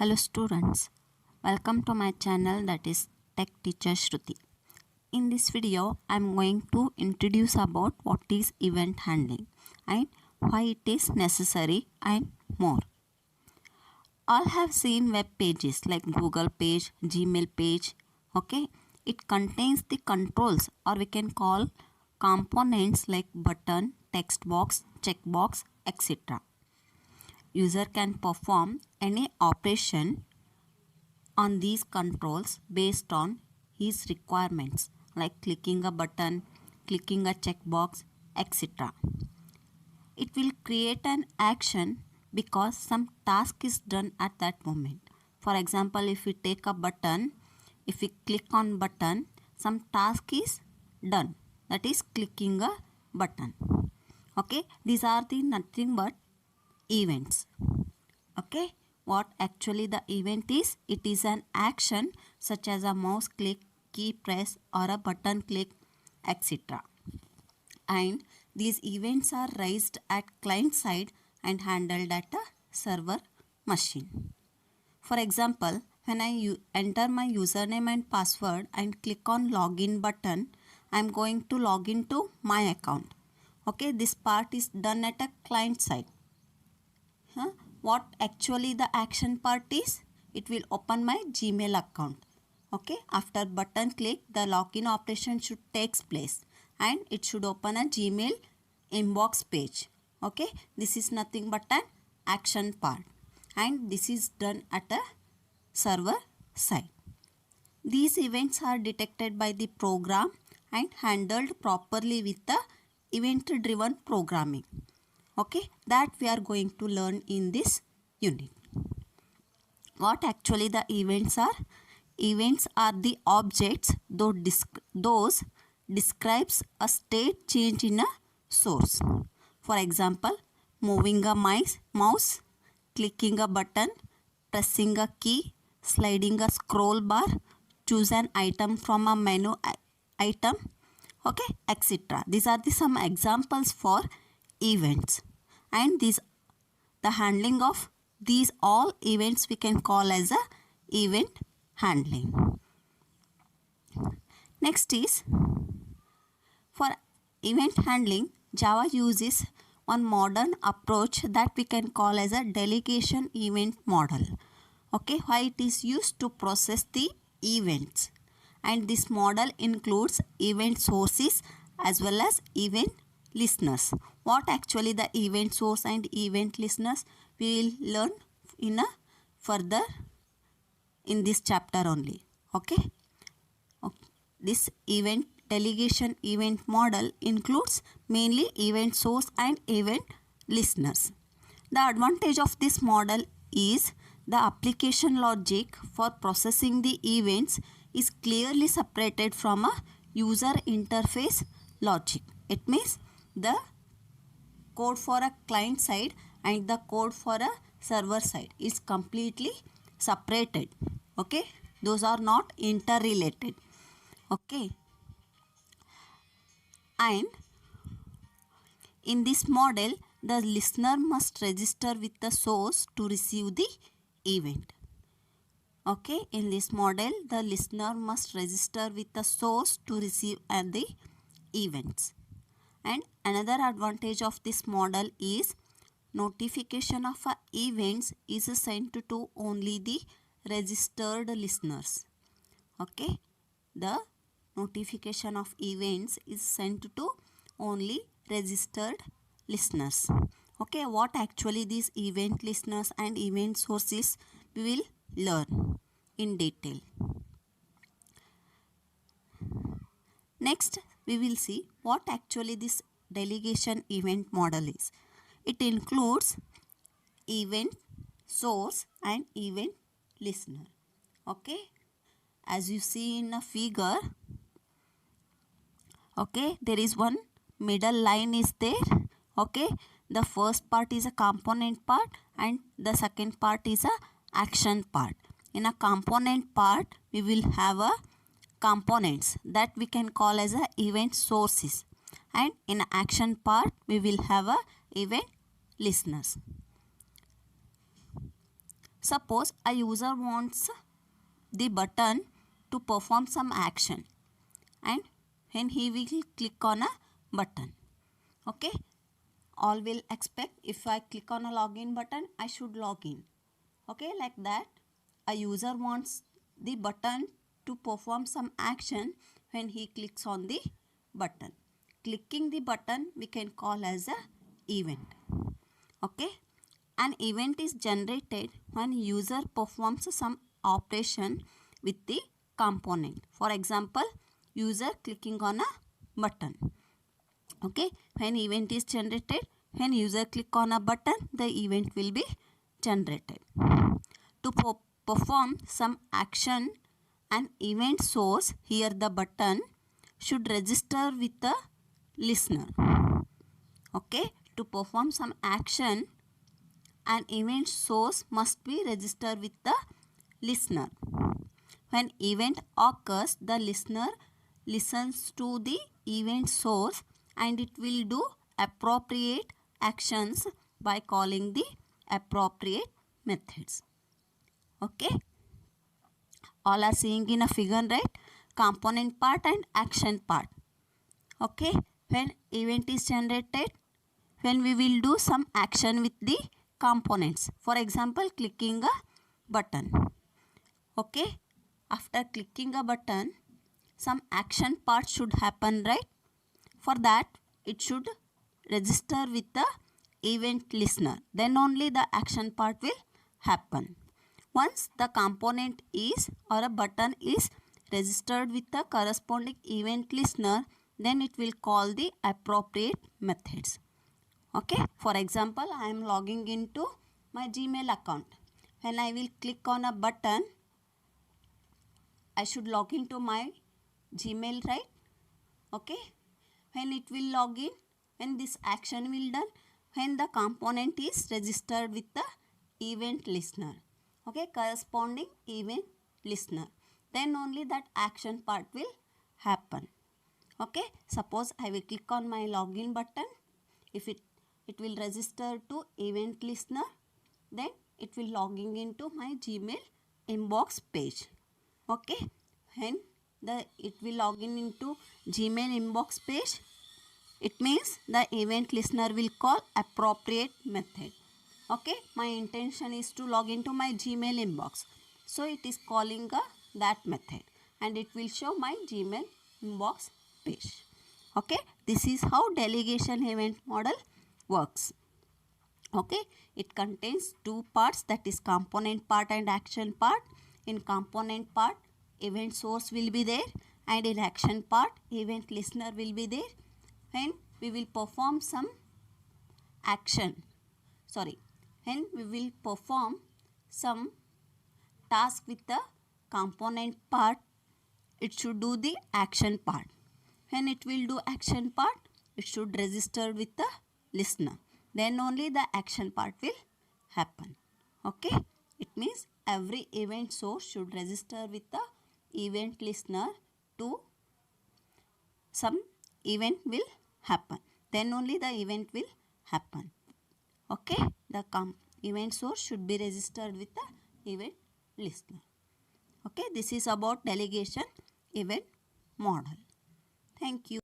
Hello students, welcome to my channel, that is Tech Teacher Shruti. In this video, I am going to introduce about what is event handling and why it is necessary and more. All have seen web pages like Google page, Gmail page. Okay, it contains the controls, or we can call components like button, text box, checkbox, etc. User can perform any operation on these controls based on his requirements, like clicking a button, clicking a checkbox, etc. It will create an action because some task is done at that moment. For example, if we take a button, if we click on button, some task is done, that is clicking a button. Okay, these are the nothing but events. Okay, what actually the event is? It is an action such as a mouse click, key press, or a button click, etc. And these events are raised at client side and handled at a server machine. For example, when I enter my username and password and click on login button, I am going to log into my account. Okay, this part is done at a client side. What actually the action part is? It will open my Gmail account. Okay, after button click, the login operation should takes place and it should open a Gmail inbox page. Okay, this is nothing but an action part, and this is done at a server side. These events are detected by the program and handled properly with the event driven programming. Okay, that we are going to learn in this unit. What actually the events are? Events are the objects those describes a state change in a source. For example, moving a mouse, clicking a button, pressing a key, sliding a scroll bar, choose an item from a menu item, okay, etc. These are the some examples for events, and the handling of these all events we can call as a event handling. Next is, for event handling, Java uses one modern approach that we can call as a delegation event model. Okay, why it is used to process the events, and this model includes event sources as well as event listeners. What actually the event source and event listeners, we will learn in a further in this chapter only. Okay, this event delegation event model includes mainly event source and event listeners. The advantage of this model is the application logic for processing the events is clearly separated from a user interface logic. It means the code for a client side and the code for a server side is completely separated. Okay, those are not interrelated. Okay, and in this model, the listener must register with the source to receive the event. Okay, in this model, the listener must register with the source to receive the events. And another advantage of this model is notification of events is sent to only the registered listeners. Okay, the notification of events is sent to only registered listeners. Okay, what actually these event listeners and event sources, we will learn in detail. Next, we will see what actually this delegation event model is. It includes event source and event listener. Okay, as you see in a figure, okay, there is one middle line is there. Okay, the first part is a component part and the second part is a action part. In a component part, we will have a components that we can call as a event sources, and in action part we will have a event listeners. Suppose a user wants the button to perform some action, and when he will click on a button, okay, all will expect if I click on a login button, I should log in. Okay, like that, a user wants the button to perform some action when he clicks on the button. Clicking the button we can call as a event. Okay, an event is generated when user performs some operation with the component. For example, user clicking on a button. Okay, when event is generated, when user click on a button, the event will be generated. To perform some action, an event source, here the button, should register with the listener. Okay, to perform some action, an event source must be registered with the listener. When event occurs, the listener listens to the event source and it will do appropriate actions by calling the appropriate methods. Okay, all are seeing in a figure, right? Component part and action part. Okay, when event is generated, when we will do some action with the components. For example, clicking a button. Okay, after clicking a button, some action part should happen, right? For that, it should register with the event listener. Then only the action part will happen. Once the component is or a button is registered with the corresponding event listener, then it will call the appropriate methods. Okay, for example, I am logging into my Gmail account. When I will click on a button, I should log into my Gmail, right? Okay, when it will log in, when this action will done, when the component is registered with the event listener. Okay, corresponding event listener. Then only that action part will happen. Okay, suppose I will click on my login button. If it will register to event listener, then it will logging into my Gmail inbox page. Okay, when it will log in into Gmail inbox page, it means the event listener will call appropriate method. Okay, my intention is to log into my Gmail inbox, so it is calling that method and it will show my Gmail inbox page. Okay, this is how delegation event model works. Okay, it contains two parts, that is component part and action part. In component part, event source will be there, and in action part, event listener will be there. When we will perform some action, when we will perform some task with the component part, it should do the action part. When it will do action part, it should register with the listener. Then only the action part will happen. Okay, it means every event source should register with the event listener to some event will happen. Then only the event will happen. Okay, the event source should be registered with the event listener. Okay, this is about delegation event model. Thank you.